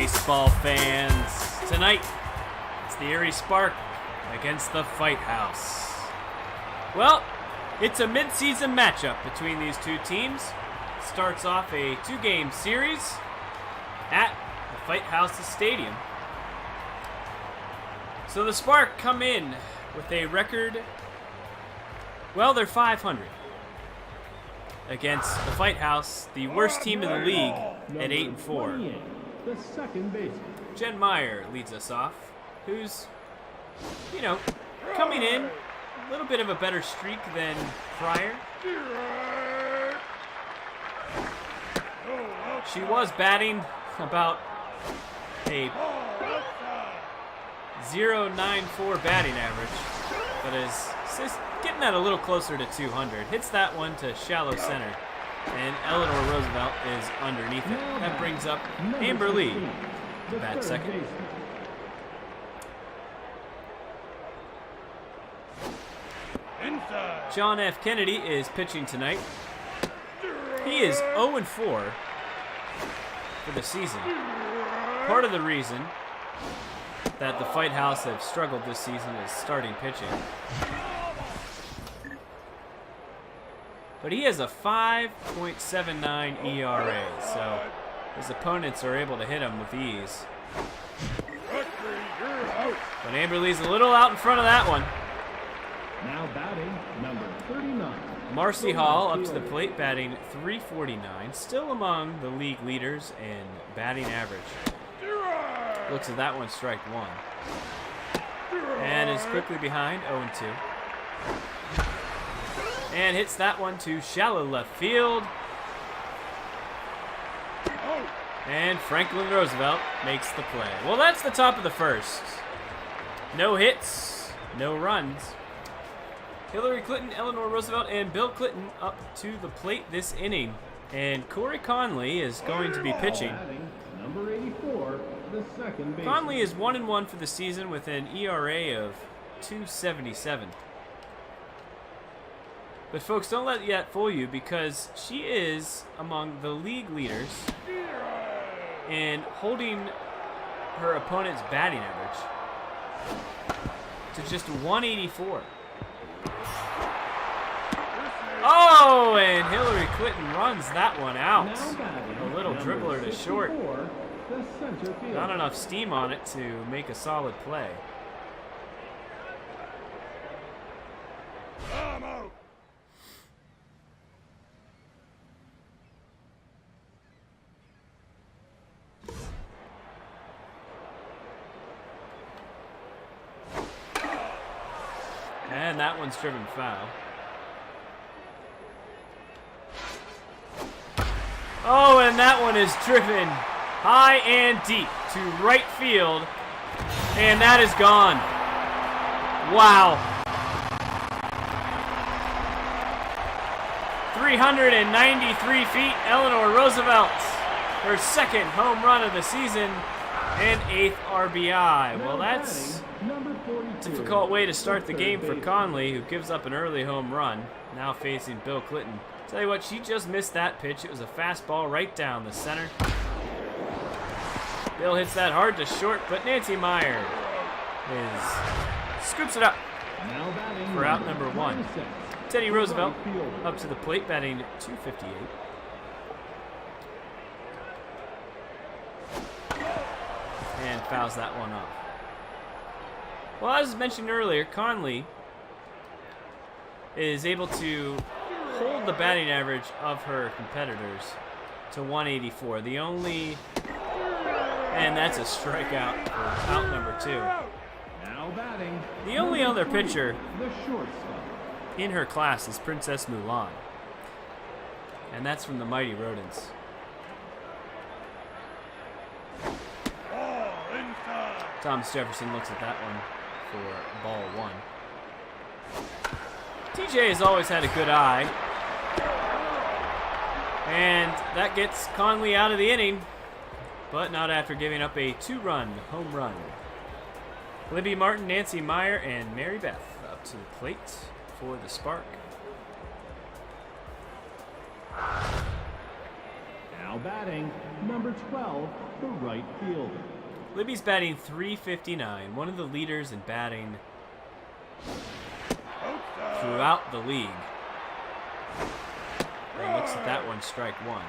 baseball fans. Tonight, it's the Erie Spark against the Fight House. Well, it's a mid-season matchup between these two teams. Starts off a two-game series at the Fight House's stadium. So the Spark come in with a record, well, they're 500 against the Fight House, the worst team in the league, at 8-4. The second baseman. Jen Meyer leads us off, who's, coming in a little bit of a better streak than prior. She was batting about a .094 batting average, but is getting that a little closer to 200. Hits that one to shallow center, and Eleanor Roosevelt is underneath it. That brings up Amber Lee to bat second. John F. Kennedy is pitching tonight. He is 0-4 for the season. Part of the reason that the Fight House have struggled this season is starting pitching. But he has a 5.79 ERA, so his opponents are able to hit him with ease. But Amber Lee's a little out in front of that one. Now batting, number 39. Marcy Hall up to the plate, batting .349, still among the league leaders in batting average. Looks at that one, strike one. And is quickly behind, 0-2. And hits that one to shallow left field. And Franklin Roosevelt makes the play. Well, that's the top of the first. No hits, no runs. Hillary Clinton, Eleanor Roosevelt, and Bill Clinton up to the plate this inning. And Corey Conley is going to be pitching. Number 84, the second baseman. Conley is 1-1 for the season with an ERA of .277. But folks, don't let that fool you, because she is among the league leaders in holding her opponent's batting average to just 184. Oh, and Hillary Clinton runs that one out. A little dribbler to short. Not enough steam on it to make a solid play. And that one's driven foul. Oh, and that one is driven high and deep to right field. And that is gone. Wow. 393 feet, Eleanor Roosevelt. Her second home run of the season and 8th RBI. Well, that's a difficult way to start the game for Conley, who gives up an early home run. Now facing Bill Clinton. Tell you what, she just missed that pitch. It was a fastball right down the center. Bill hits that hard to short, but Nancy Meyer scoops it up for out number one. Teddy Roosevelt up to the plate, batting .258. And fouls that one off. Well, as mentioned earlier, Conley is able to hold the batting average of her competitors to 184. The only, and that's a strikeout for out number two. Now batting, the only other pitcher the shortstop in her class is Princess Mulan, and that's from the Mighty Rodents. Thomas Jefferson looks at that one for ball one. TJ has always had a good eye. And that gets Conley out of the inning, but not after giving up a 2-run home run. Libby Martin, Nancy Meyer, and Mary Beth up to the plate for the Spark. Now batting, number 12, the right fielder. Libby's batting .359, one of the leaders in batting throughout the league. And looks at that one, strike one.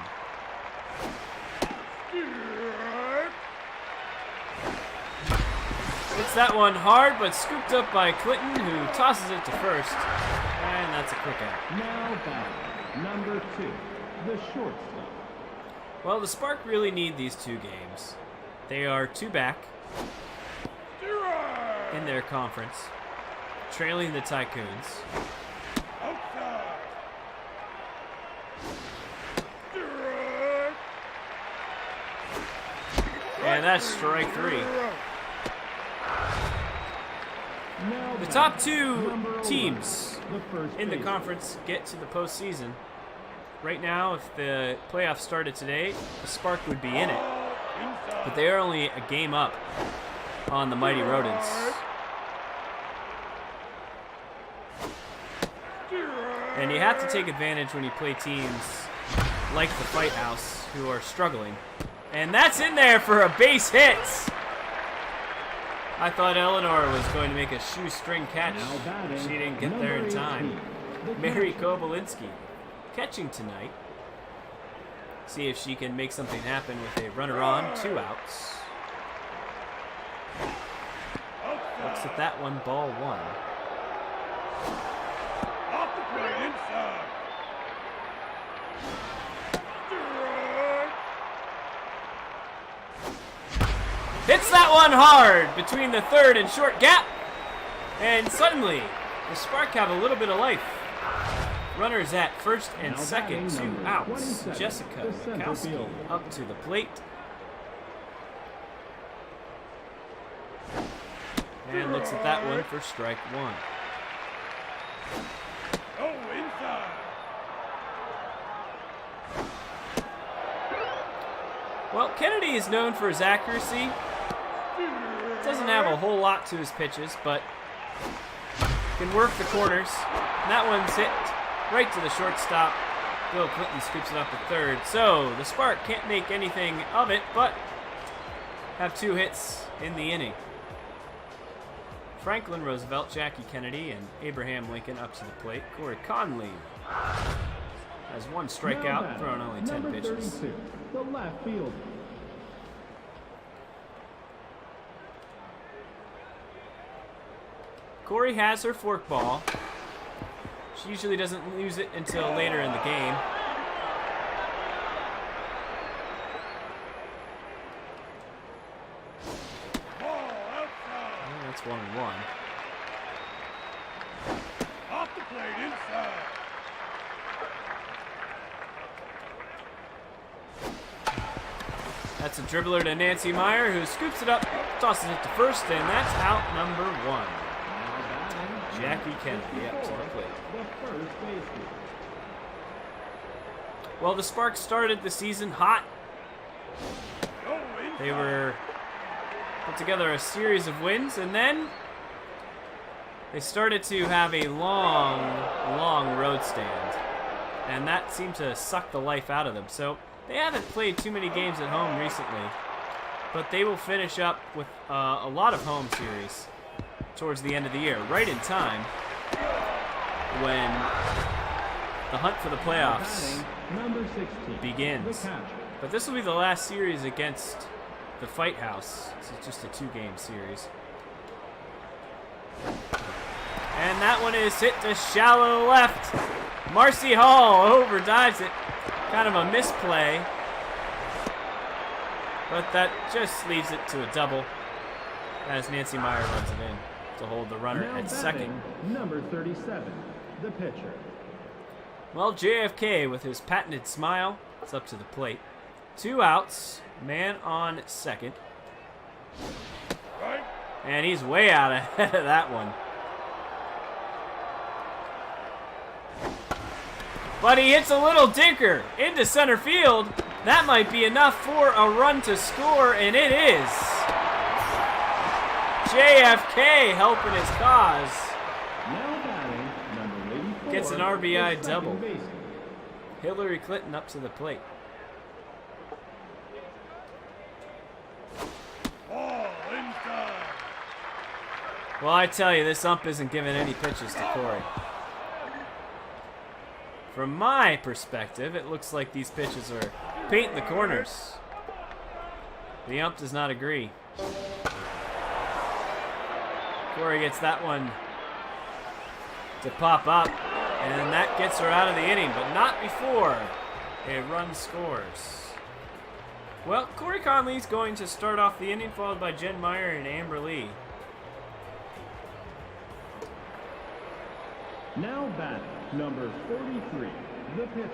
Hits that one hard, but scooped up by Clinton, who tosses it to first. And that's a quick out. Now batting, number 2, the shortstop. Well, the Spark really need these two games. They are 2 back in their conference, trailing the Tycoons. And that's strike 3. The top 2 teams in the conference get to the postseason. Right now, if the playoffs started today, the Spark would be in it. But they are only a game up on the Mighty Rodents. And you have to take advantage when you play teams like the Fight House, who are struggling. And that's in there for a base hit. I thought Eleanor was going to make a shoestring catch. She didn't get there in time. Mary Kobolinski catching tonight. See if she can make something happen with a runner on, 2 outs. Looks at that one, ball 1. Off the plate inside. Hits that one hard between the third and short gap. And suddenly, the Spark have a little bit of life. Runners at first and second, 2 outs. Jessica Mikowski up to the plate. And looks at that one for strike 1. Oh, inside. Well, Kennedy is known for his accuracy. Doesn't have a whole lot to his pitches, but can work the corners. And that one's hit right to the shortstop. Bill Clinton scoops it up to third. So the Spark can't make anything of it, but have 2 hits in the inning. Franklin Roosevelt, Jackie Kennedy, and Abraham Lincoln up to the plate. Corey Conley has 1 strikeout, thrown only 10 number pitches. 32, the left fielder. Corey has her forkball. She usually doesn't use it until later in the game. Ball outside. And that's 1-1. Off the plate inside. That's a dribbler to Nancy Meyer, who scoops it up, tosses it to first, and that's out number 1. Jackie Kennedy up to the plate. The first baseman. Well, the Sparks started the season hot. Oh, inside. They were put together a series of wins, and then they started to have a long road stand. And that seemed to suck the life out of them. So they haven't played too many games at home recently, but they will finish up with a lot of home series towards the end of the year, right in time when the hunt for the playoffs Number 16, begins. the catcher. But this will be the last series against the Fight House. This is just a 2-game series. And that one is hit to shallow left. Marcy Hall overdives it. Kind of a misplay. But that just leaves it to a double as Nancy Meyer runs it in to hold the runner Now at second. batting, number 37, the pitcher. Well, JFK with his patented smile is up to the plate. 2 outs, man on second. Right. And he's way out ahead of that one. But he hits a little dinker into center field. That might be enough for a run to score, and it is. JFK helping his cause. Now batting, number 84, Gets an RBI the second double. baseman. Hillary Clinton up to the plate. Well, I tell you, this ump isn't giving any pitches to Corey. From my perspective, it looks like these pitches are painting the corners. The ump does not agree. Corey gets that one to pop up, and that gets her out of the inning, but not before a run scores. Well, Corey Conley's going to start off the inning, followed by Jen Meyer and Amber Lee. Now batting, number 43, the pitcher.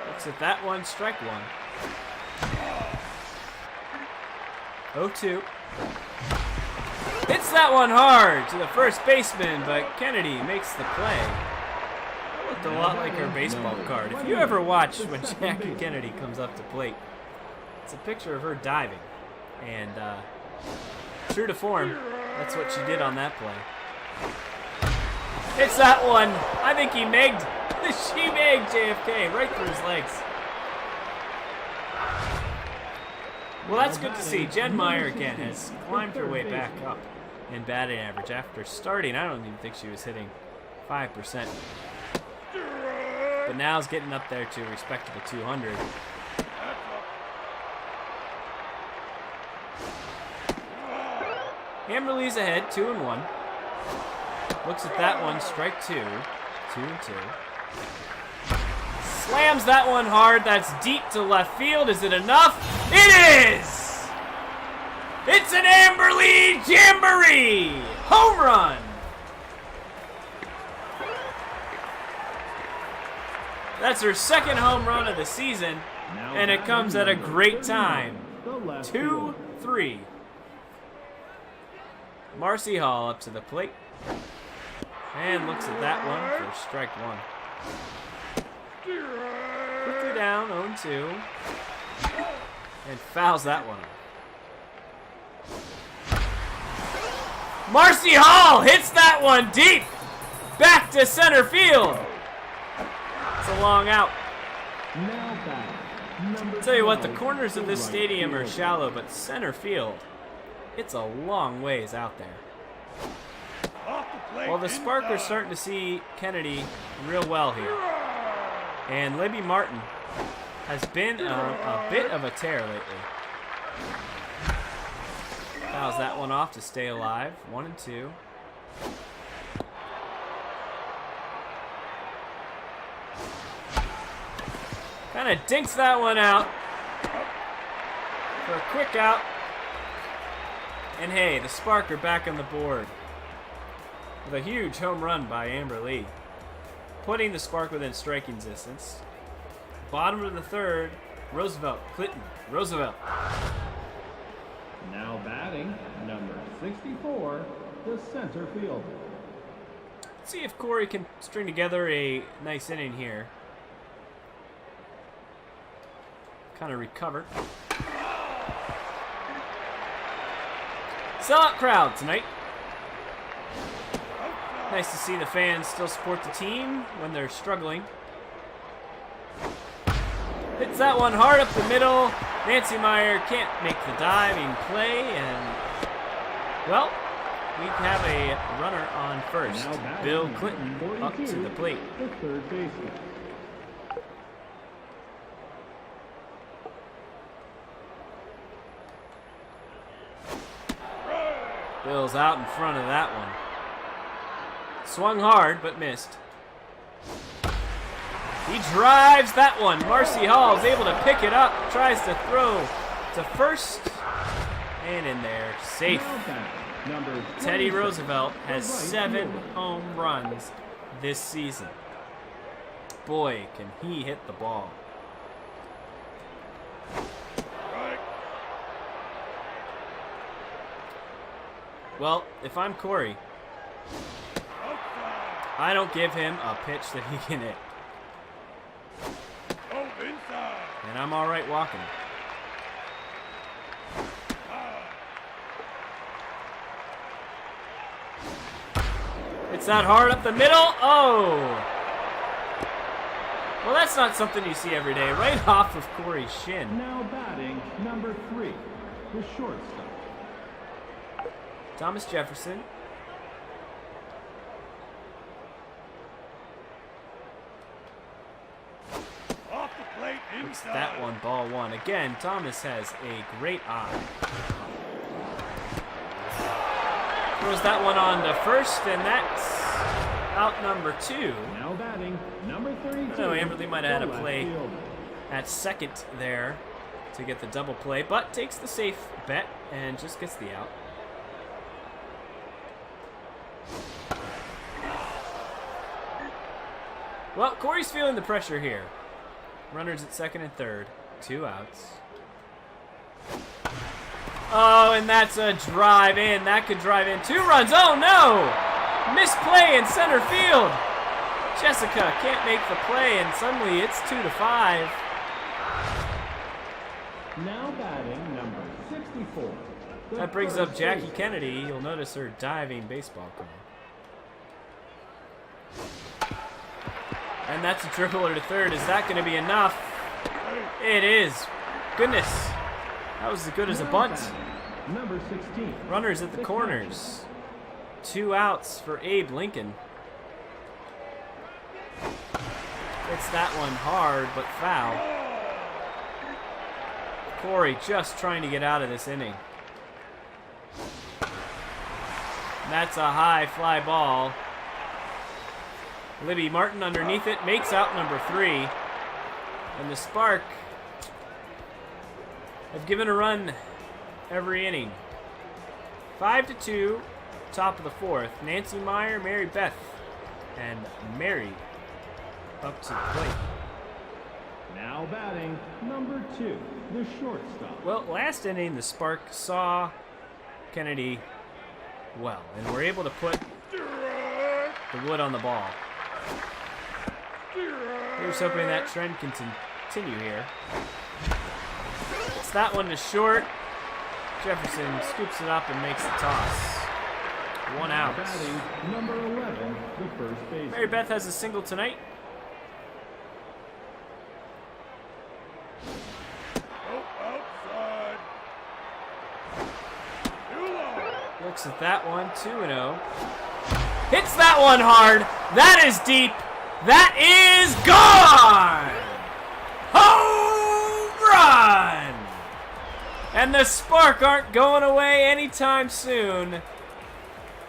Looks at that one, strike one. 0-2. Hits that one hard to the first baseman, but Kennedy makes the play. That looked a lot like her baseball card. If you ever watch when Jackie Kennedy comes up to plate, it's a picture of her diving. And true to form, that's what she did on that play. Hits that one. I think he megged. She megged JFK right through his legs. Well, that's good to see. Jen Meyer again has climbed her way back up in batting average after starting. I don't even think she was hitting 5%. But now is getting up there to a respectable 200. Amber Lee's ahead, 2-1. Looks at that one, strike two. 2-2. Slams that one hard. That's deep to left field. Is it enough? It is! It's an Amber Lee Jamboree! Home run! That's her second home run of the season, and it comes at a great time. 2-3. Marcy Hall up to the plate. And looks at that one for strike one. Quickly down, 0-2. And fouls that one off. Marcy Hall hits that one deep. Back to center field. It's a long out. I'll tell you what, the corners of this stadium are shallow, but center field, it's a long ways out there. Well, the Sparkers starting to see Kennedy real well here. And Libby Martin has been a bit of a tear lately. Fouls that one off to stay alive. 1-2. Kind of dinks that one out for a quick out. And hey, the Sparker back on the board with a huge home run by Amber Lee, putting the Spark within striking distance. Bottom of the third, Roosevelt, Clinton, Roosevelt. Now batting, number 64, the center fielder. Let's see if Corey can string together a nice inning here. Kind of recovered. Sellout crowd tonight. Nice to see the fans still support the team when they're struggling. Hits that one hard up the middle. Nancy Meyer can't make the diving play, and well, we have a runner on first. Bill Clinton up to the plate. The third baseman. Bill's out in front of that one. Swung hard, but missed. He drives that one. Marcy Hall is able to pick it up. Tries to throw to first. And in there. Safe. Teddy Roosevelt has 7 home runs this season. Boy, can he hit the ball. Well, if I'm Corey, I don't give him a pitch that he can hit. And I'm all right walking. It's that hard up the middle. Oh! Well, that's not something you see every day. Right off of Corey's shin. Now batting number 3, the shortstop. Thomas Jefferson. Off the plate It's inside. that one, ball one. Again, Thomas has a great eye. Throws that one on to first, and that's out number 2. Now batting number 32. No, Amberly might have had the a left play fielder. at second there to get the double play, but takes the safe bet and just gets the out. Well, Corey's feeling the pressure here. Runners at second and third. 2 outs. Oh, and that's a drive in. That could drive in 2 runs. Oh, no! Misplay in center field. Jessica can't make the play, and suddenly it's 2-5. Now batting number 64. the That brings first up Jackie baseman. Kennedy. You'll notice her diving baseball card. And that's a triple to third. Is that going to be enough? It is. Goodness. That was as good as a Now bunt. batting number 16. Runners at the corners. 2 outs for Abe Lincoln. It's that one hard, but foul. Corey just trying to get out of this inning. That's a high fly ball. Libby Martin underneath it makes out number 3. And the Spark have given a run every inning. 5-2, top of the 4th. Nancy Meyer, Mary Beth, and Mary up to the plate. Now batting number 2, the shortstop. Well, last inning, the Spark saw Kennedy well, and were able to put the wood on the ball. Here's hoping that trend can continue here. It's that one to short. Jefferson scoops it up and makes the toss. 1 out. Batting number 11, the first baseman. Mary Beth has a single tonight. Oh, outside. Too low. Looks at that one, 2-0. Hits that one hard. That is deep. That is gone. Home run. And the Spark aren't going away anytime soon.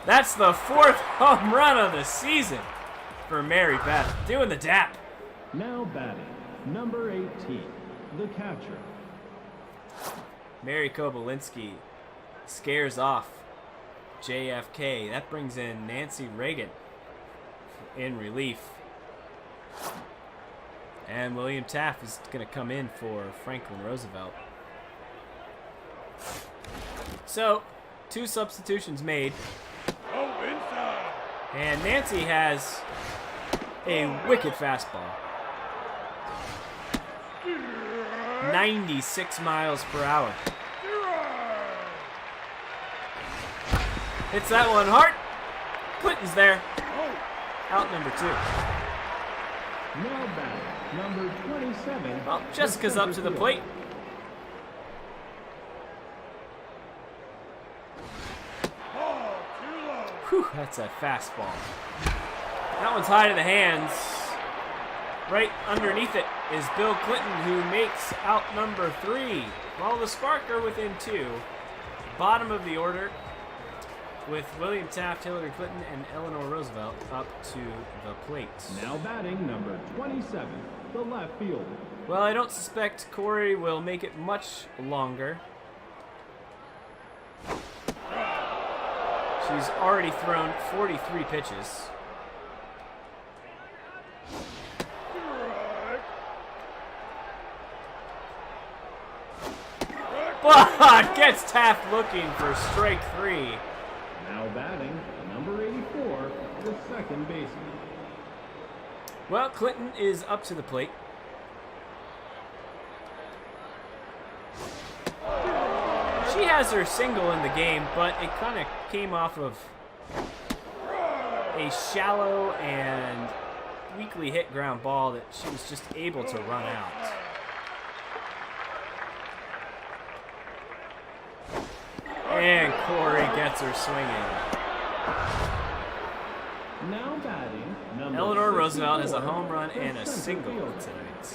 That's the 4th home run of the season for Mary Beth. Doing the dap. Now batting number 18, the catcher. Mary Kobalinski scares off JFK. That brings in Nancy Reagan in relief. And William Taft is going to come in for Franklin Roosevelt. So, 2 substitutions made. Oh, inside. And Nancy has a wicked fastball. 96 miles per hour. Hits that one hard. Clinton's there. Out number 2. Now batting number 27. Well, Jessica's up to the plate. Ball too low. Whew, that's a fastball. That one's high to the hands. Right underneath it is Bill Clinton, who makes out number 3. While the Spark are within 2. Bottom of the order with William Taft, Hillary Clinton, and Eleanor Roosevelt up to the plate. Now batting number 27, the left fielder. Well, I don't suspect Corey will make it much longer. She's already thrown 43 pitches. But gets Taft looking for strike 3. Now batting number 84, the second baseman. Well, Clinton is up to the plate. She has her single in the game, but it kind of came off of a shallow and weakly hit ground ball that she was just able to run out. And Corey gets her swinging. Now batting, number Eleanor Roosevelt has a 64, home run the and a center single fielder. tonight.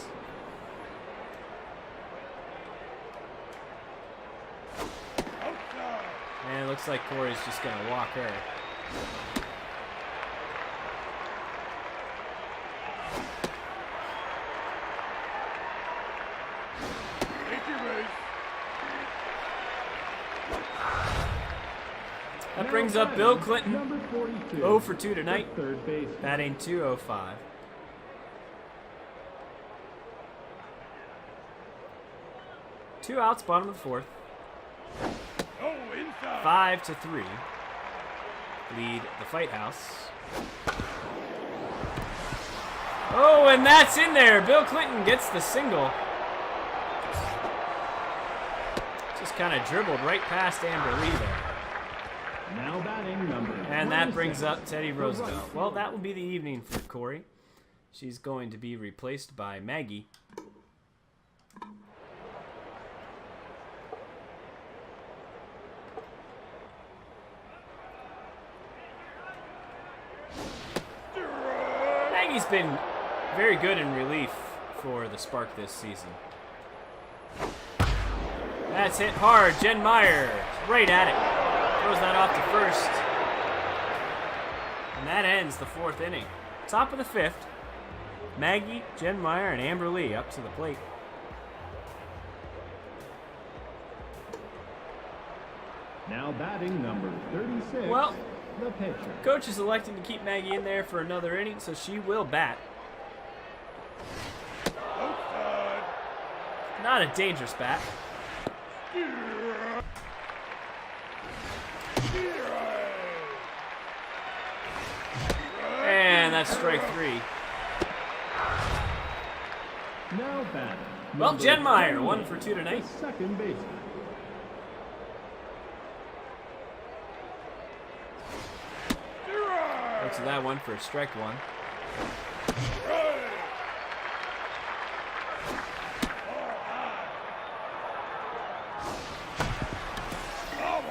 Outside. And it looks like Corey's just going to walk her. Take your base. That Now brings up batting, Bill Clinton. number 42, 0 for 2 tonight. the third base. Batting .205. Two outs, bottom of the fourth. Oh, inside. 5-3. Lead the Fight House. Oh, and that's in there. Bill Clinton gets the single. Just kind of dribbled right past Amber Lee there. Now batting, number And that 26, brings up Teddy the Roosevelt. right Well, that will be the evening for Corey. She's going to be replaced by Maggie. Maggie's been very good in relief for the Spark this season. That's hit hard. Jen Meyer right at it. Throws that off to first. And that ends the fourth inning. Top of the fifth. Maggie, Jen Meyer, and Amber Lee up to the plate. Now batting, number 36, Well, the pitcher. Coach is electing to keep Maggie in there for another inning, so she will bat. Outside. Not a dangerous bat. And that's strike three. Now batting, Well, number Jen Meyer, 28, 1 for 2 tonight. the second baseman. Looks at that one for strike one.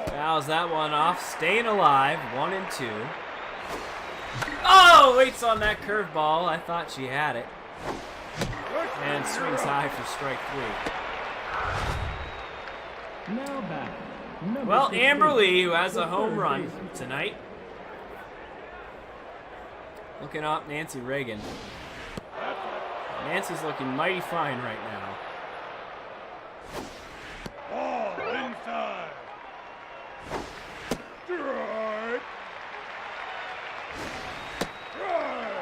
Fouls that one off. Staying alive. 1 and 2. Oh, waits on that curveball. I thought she had it. And swings high for strike three. Now batting, number Well, 68, Amber Lee, who has the a home third run baseman. tonight. Looking up Nancy Reagan. Nancy's looking mighty fine right now. Ball inside. Strike. Strike.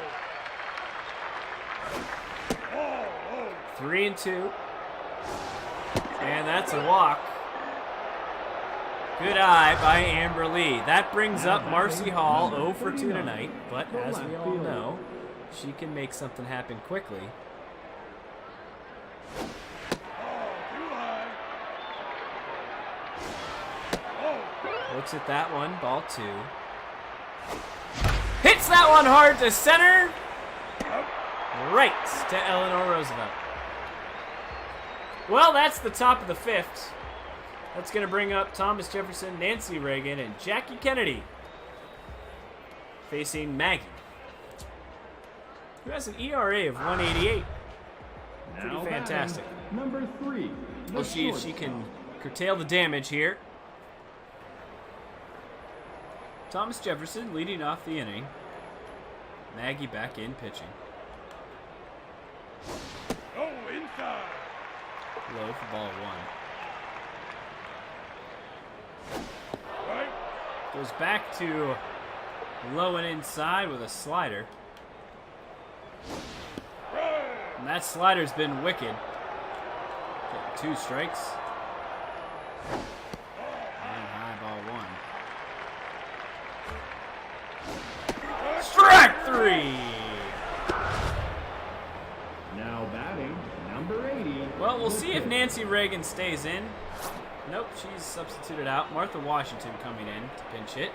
Ball low. 3 and 2. And that's a walk. Good eye by Amber Lee. That brings up Marcy Hall 0 for 2 tonight, but as we all know, she can make something happen quickly. Ball too high. Oh, Looks at that one, ball 2. Hits that one hard to center. Right to Eleanor Roosevelt. Well, that's the top of the fifth. That's going to bring up Thomas Jefferson, Nancy Reagan, and Jackie Kennedy facing Maggie, who has an ERA of 188. Pretty Now fantastic. batting, number 3, the We'll see if she shortstop. can curtail the damage here. Thomas Jefferson leading off the inning. Maggie back in pitching. oh, inside. Low for ball 1. Right. Goes back to low and inside with a slider. Right. And that slider's been wicked. Getting 2 strikes. And high ball 1. Strike 3! Now batting, number 80. Well, we'll the see if pitcher. Nancy Reagan stays in. Nope, she's substituted out. Martha Washington coming in to pinch hit.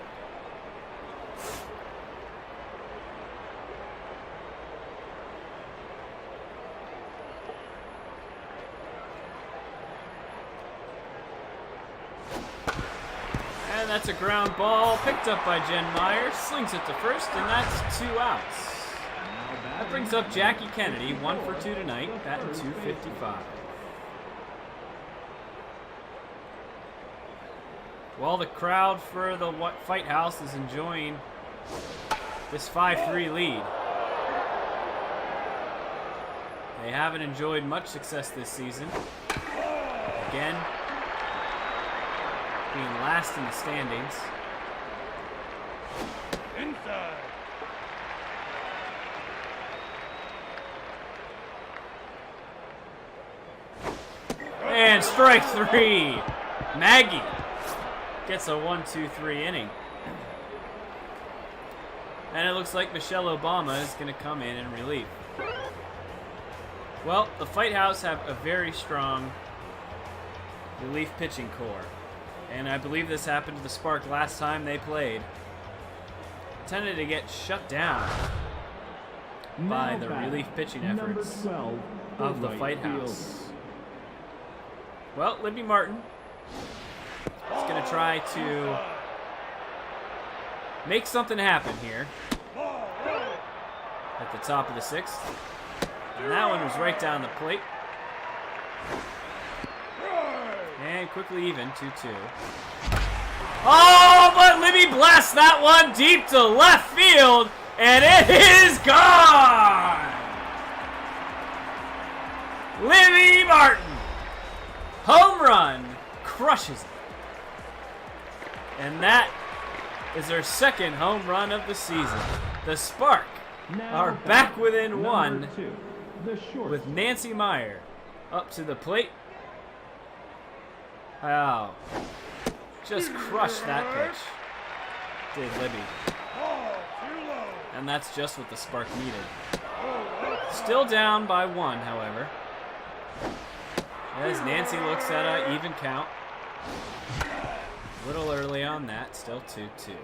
And that's a ground ball picked up by Jen Meyer. Slings it to first, and that's 2 outs. That brings up Jackie Kennedy, 1 for 2 tonight, batting .255. Well, the crowd for the Fight House is enjoying this 5-3 lead. They haven't enjoyed much success this season. Again, being last in the standings. Inside. And strike 3. Maggie gets a 1-2-3 inning. And it looks like Michelle Obama is going to come in and relieve. Well, the Fight House have a very strong relief pitching core. And I believe this happened to the Spark last time they played. Tended to get shut down by the relief pitching efforts of the Fight House. Well, Libby Martin is going to try to make something happen here at the top of the 6th. And that one was right down the plate. And quickly even, 2-2. Oh, but Libby blasts that one deep to left field, and it is gone! Libby Martin, home run, crushes it. And that is their 2nd home run of the season. The Spark are back within 1 with Nancy Meyer up to the plate. Wow. Just crushed that pitch. Did Libby. And that's just what the Spark needed. Still down by 1, however. As Nancy looks at an even count. A little early on that. Still 2-2.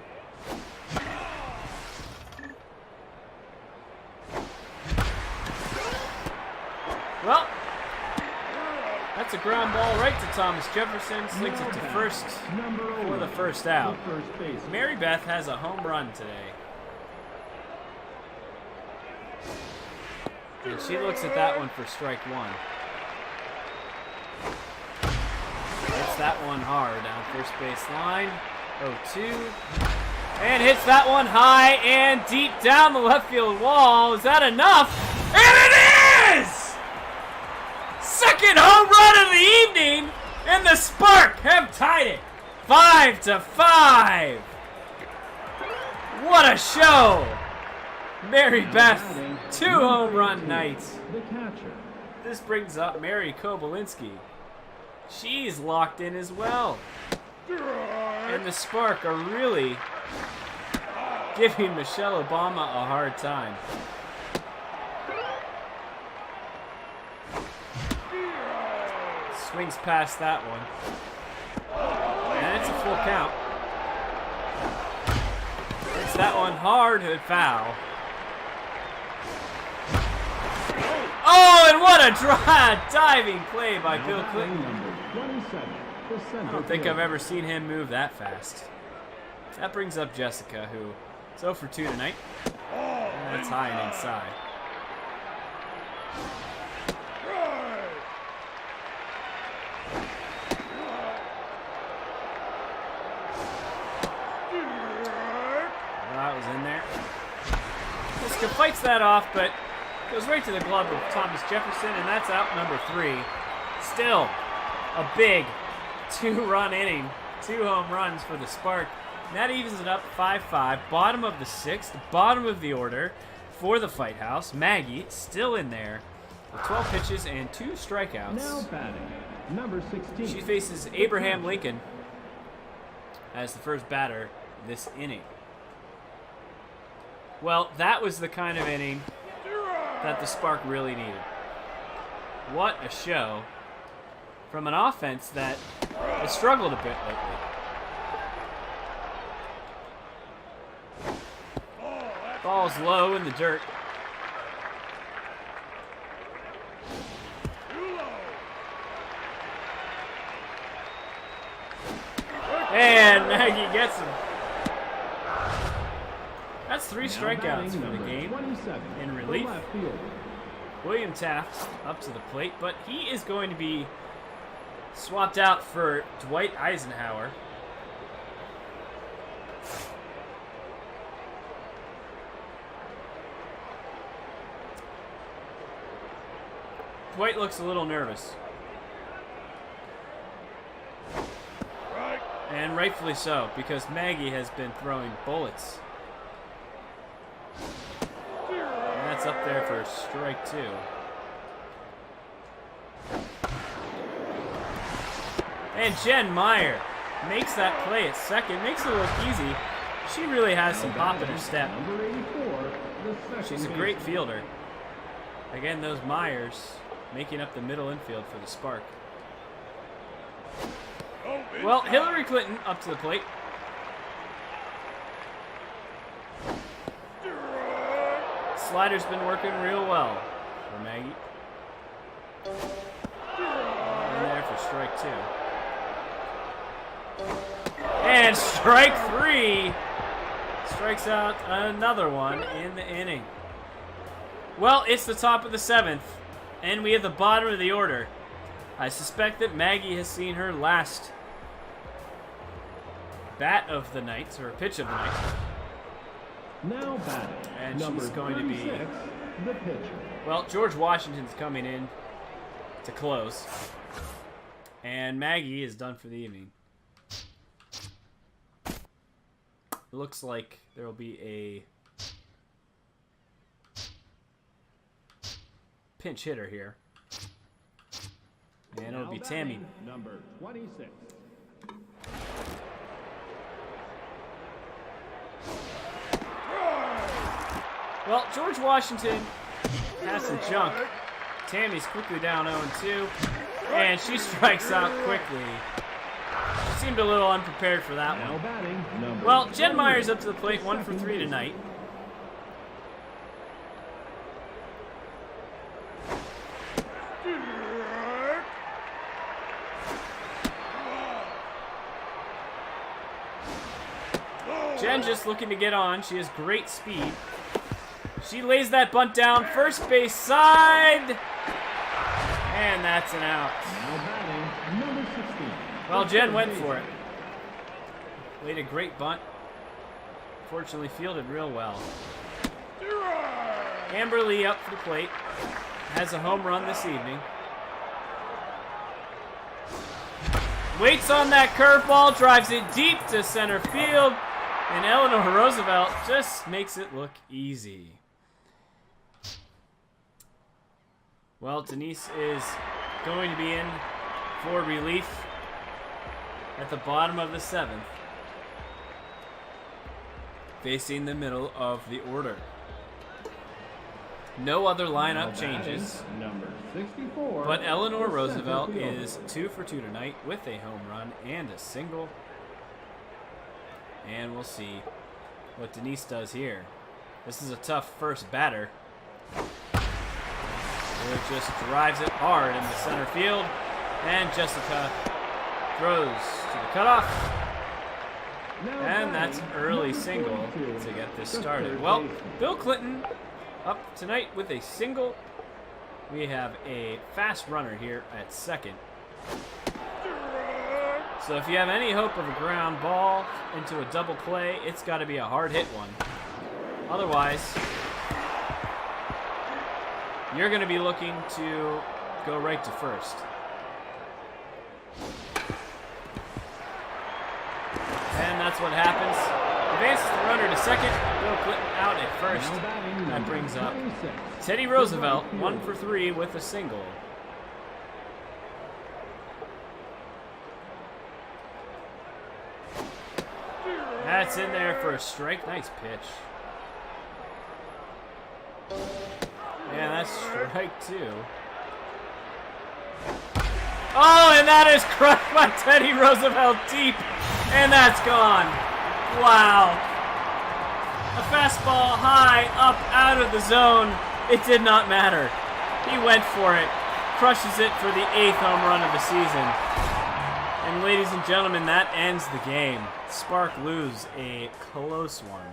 Well, that's a ground ball right to Thomas Jefferson. Slings it to first for the first out. Mary Beth has a home run today. And she looks at that one for strike 1. Hits that one hard down first base line. 0-2. And hits that one high and deep down the left field wall. Is that enough? And it is! 2nd home run of the evening, and the Spark have tied it 5-5. What a show! Mary Beth, 2 home run nights. This brings up Mary Kobolinski. She's locked in as well. And the Spark are really giving Michelle Obama a hard time. Swings past that one. And it's a full count. It's that one hard to foul. Oh, and what a diving play by Bill Clinton. I don't think I've ever seen him move that fast. That brings up Jessica, who is 0 for 2 tonight. And that's high and inside. That was in there. Jessica fights that off, but goes right to the glove of Thomas Jefferson, and that's out number 3. Still a big 2-run inning, 2 home runs for the Spark. And that evens it up 5-5. Bottom of the 6th, bottom of the order for the Fight House. Maggie still in there with 12 pitches and 2 strikeouts. Now batting, number 16. She faces Abraham Lincoln as the first batter this inning. Well, that was the kind of inning that the Spark really needed. What a show from an offense that has struggled a bit lately. Ball's low in the dirt. And Maggie gets him. That's 3 Now strikeouts batting for the number game. 27, In the relief. left fielder. William Taft up to the plate, but he is going to be swapped out for Dwight Eisenhower. Dwight looks a little nervous. Strike. And rightfully so, because Maggie has been throwing bullets. And that's up there for strike 2. And Jen Meyer makes that play at second, makes it look easy. She really has some pop in her step. Number 84, the second She's a great baseman. fielder. Again, those Myers making up the middle infield for the Spark. Oh, Well, inside. Hillary Clinton up to the plate. Strike. Slider's been working real well for Maggie. In there for strike 2. And strike 3. Strikes out another one in the inning. Well, it's the top of the 7th, and we have the bottom of the order. I suspect that Maggie has seen her last bat of the night, or pitch of the night. Now batting. And number she's going to be- 36, the pitcher. Well, George Washington's coming in to close, and Maggie is done for the evening. It looks like there will be a pinch hitter here, and it'll Now be Tammy. batting, number 26. Well, George Washington has some junk. Tammy's quickly down 0-2, and she strikes out quickly. She seemed a little unprepared for that Now one. batting, number Well, Jen 28, Meyer's up to the plate, the 1 for second 3 baseman. tonight. Jen just looking to get on. She has great speed. She lays that bunt down, first base side, and that's an out. Now batting, number 16. Well, the Jen third went baseman. for it. Laid a great bunt. Fortunately fielded real well. Amber Lee up for the plate. Has a home run this evening. Waits on that curveball, drives it deep to center field, and Eleanor Roosevelt just makes it look easy. Well, Denise is going to be in for relief at the bottom of the 7th, facing the middle of the order. No other Now lineup batting, changes, number 64. but Eleanor the Roosevelt center fielder. is 2 for 2 tonight with a home run and a single. And we'll see what Denise does here. This is a tough first batter. It just drives it hard into center field, and Jessica throws to the cutoff. Now And that's an batting, early number single 42, to get this the started. third Well, baseman. Bill Clinton up tonight with a single. We have a fast runner here at second. So if you have any hope of a ground ball into a double play, it's got to be a hard hit one. Otherwise, you're going to be looking to go right to first. And that's what happens. Advances the runner to second. Bill Clinton out at first. Now batting, That number brings up 26, Teddy the Roosevelt, right 1 fielder. for 3 with a single. That's in there for a strike. Nice pitch. Yeah, that's strike 2. Oh, and that is crushed by Teddy Roosevelt deep, and that's gone. Wow. A fastball high, up, out of the zone. It did not matter. He went for it. Crushes it for the 8th home run of the season. And ladies and gentlemen, that ends the game. Spark lose a close one,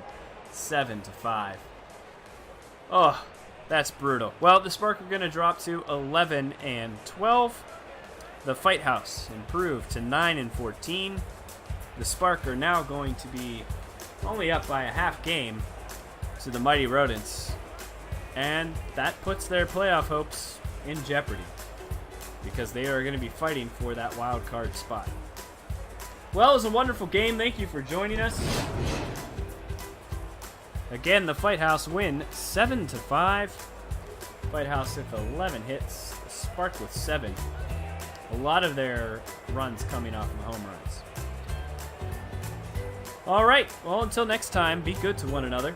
7-5. Oh, that's brutal. Well, the Spark are going to drop to 11-12. The Fight House improved to 9-14. The Spark are now going to be only up by a half game to the Mighty Rodents. And that puts their playoff hopes in jeopardy, because they are going to be fighting for that wild card spot. Well, it was a wonderful game. Thank you for joining us. Again, the Fight House win 7-5. Fight House with 11 hits. The Spark with 7. A lot of their runs coming off of home runs. All right. Well, until next time, be good to one another.